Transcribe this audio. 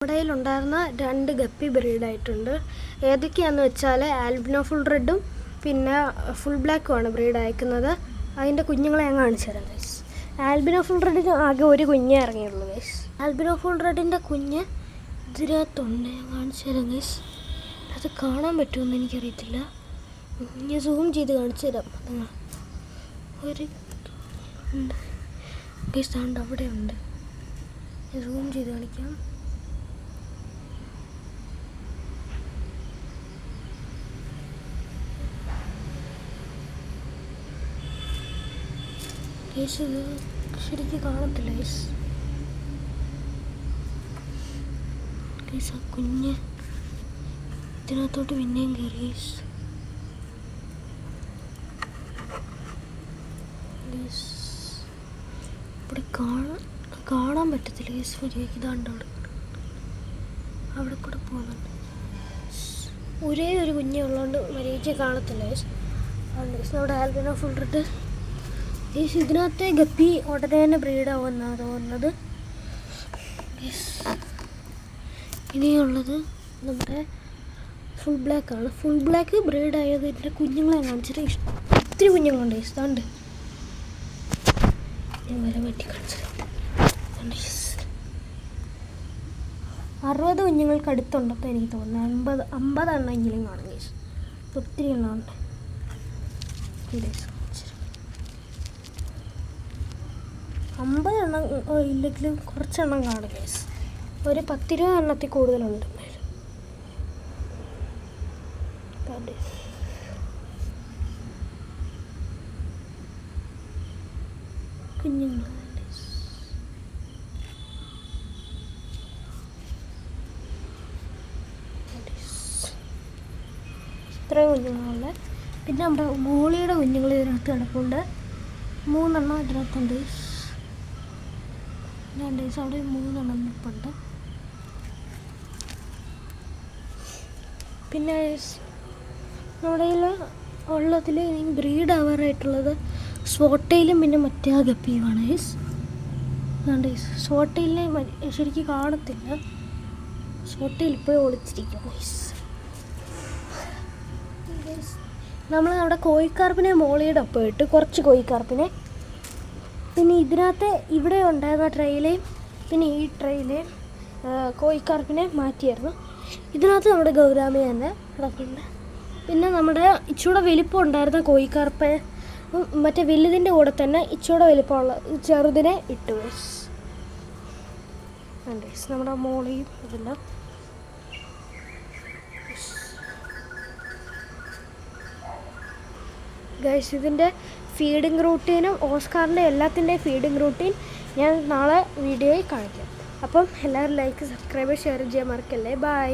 നമ്മുടെ കയ്യിലുണ്ടായിരുന്ന 2 ഗപ്പി ബ്രീഡായിട്ടുണ്ട്. ഏതൊക്കെയാണെന്ന് വെച്ചാൽ ആൽബിനോ ഫുൾ റെഡും പിന്നെ ഫുൾ ബ്ലാക്കുമാണ് ബ്രീഡ് അയക്കുന്നത്. അതിൻ്റെ കുഞ്ഞുങ്ങളെ ഞാൻ കാണിച്ചു തരാം ഗൈസ്. ആൽബിനോ ഫുൾ റെഡിന് ആകെ ഒരു കുഞ്ഞേ ഇറങ്ങിയുള്ളൂ ഗൈസ്. ആൽബിനോ ഫുൾ റെഡിൻ്റെ കുഞ്ഞ് ഇതിനകത്തുണ്ട്, ഞാൻ കാണിച്ചു തരാം ഗൈസ്. അത് കാണാൻ പറ്റുമെന്ന് എനിക്കറിയത്തില്ല, ഞാൻ സൂം ചെയ്ത് കാണിച്ചു തരാം. ഒരു ഗൈസ് താണ്ട് അവിടെ ഉണ്ട്, ഞാൻ സൂം ചെയ്ത് കാണിക്കാം. ഗൈസ് ഇത് ശരിക്കും കാണത്തില്ല ഗൈസ്. ഗൈസ് ആ കുഞ്ഞ് ഇതിനകത്തോട്ട് പിന്നെയും കയറി ഗൈസ്. ഇവിടെ കാണാൻ പറ്റത്തില്ല ഗൈസ്. ശരിക്കും ഇതാണ്ട് അവിടെ കൂടെ പോകുന്നുണ്ട്. ഒരേ ഒരു കുഞ്ഞേ ഉള്ളതുകൊണ്ട് മര്യാദയ്ക്ക് കാണത്തില്ല ഗൈസ്. അതുകൊണ്ട് ഗൈസ് നമ്മുടെ ആൽബിനോ ഫുൾ റെഡ് ഗൈസ് ഇതിനകത്തെ ഗപ്പി ഉടനെ തന്നെ ബ്രീഡാവുമെന്നാണ് തോന്നുന്നത്. ഇനിയുള്ളത് നമ്മുടെ ഫുൾ ബ്ലാക്കാണ്. ഫുൾ ബ്ലാക്ക് ബ്രീഡായത് ഇതിൻ്റെ കുഞ്ഞുങ്ങളെ കാണിച്ചിട്ട് ഒത്തിരി കുഞ്ഞുങ്ങളുണ്ട് ഗൈസ്. അതുകൊണ്ട് ഞാൻ വില പറ്റി കാണിച്ചത് 60 കുഞ്ഞുങ്ങൾക്ക് അടുത്തുണ്ടെന്ന് എനിക്ക് തോന്നുന്നത്. 50 എണ്ണമെങ്കിലും കാണും ഗൈസ്. ഒത്തിരി എണ്ണമുണ്ട്. ഗൈസ് 50 എണ്ണം ഇല്ലെങ്കിലും കുറച്ചെണ്ണം കാണും ഗൈസ്. ഒരു 10-20 എണ്ണത്തിൽ കൂടുതലുണ്ട്. കുഞ്ഞുങ്ങൾ ഇത്രയും കുഞ്ഞുങ്ങളുണ്ട്. പിന്നെ നമ്മുടെ മോളിയുടെ കുഞ്ഞുങ്ങൾ ഇതിനകത്ത് കിടപ്പുണ്ട്. 3 എണ്ണം ഇതിനകത്തുണ്ട്. 2 ദിവസം അവിടെ 3 എണ്ണം നിൽപ്പുണ്ട്. പിന്നെ നമ്മുടെ കയ്യിൽ ഉള്ളതിൽ ഇനി ബ്രീഡ് ആവാറായിട്ടുള്ളത് സ്വോട്ടയിലും പിന്നെ മറ്റേ ആ ഗപ്പിയുമാണ് ഗൈസ്. അതുകൊണ്ട് സ്വോട്ടയിലെ ശരിക്കും കാണത്തില്ല. സ്വോട്ടയിൽ ഇപ്പോഴും ഒളിച്ചിരിക്കും ഗൈസ്. നമ്മൾ അവിടെ കോഴിക്കാർപ്പിനെ മോളിയുടെ ഒപ്പം ഇട്ട് കുറച്ച് കോഴിക്കാർപ്പിനെ, പിന്നെ ഇതിനകത്ത് ഇവിടെ ഉണ്ടായിരുന്ന ട്രെയിലേയും പിന്നെ ഈ ട്രെയിലേയും കോഴിക്കാർപ്പിനെ മാറ്റിയായിരുന്നു. ഇതിനകത്ത് നമ്മുടെ ഗൗരാമി തന്നെ കിടക്കുന്നുണ്ട്. പിന്നെ നമ്മുടെ ഇച്ചിരി വലിപ്പം ഉണ്ടായിരുന്ന കോഴിക്കാർപ്പ് മറ്റേ വലുതിൻ്റെ കൂടെ തന്നെ ഇച്ചിരി വലിപ്പമുള്ള ചെറുതിനെ ഇട്ടു ഗൈസ്. നമ്മുടെ മോളിയും ഇതെല്ലാം ഗൈസ്. ഇതിൻ്റെ ഫീഡിങ് റൂട്ടീനും ഓസ്കാറിൻ്റെ എല്ലാത്തിൻ്റെയും ഫീഡിങ് റൂട്ടീൻ ഞാൻ നാളെ വീഡിയോയിൽ കാണിക്കാം. അപ്പം എല്ലാവരും ലൈക്ക്, സബ്സ്ക്രൈബ്, ഷെയർ ചെയ്യാൻ മറക്കല്ലേ. ബൈ.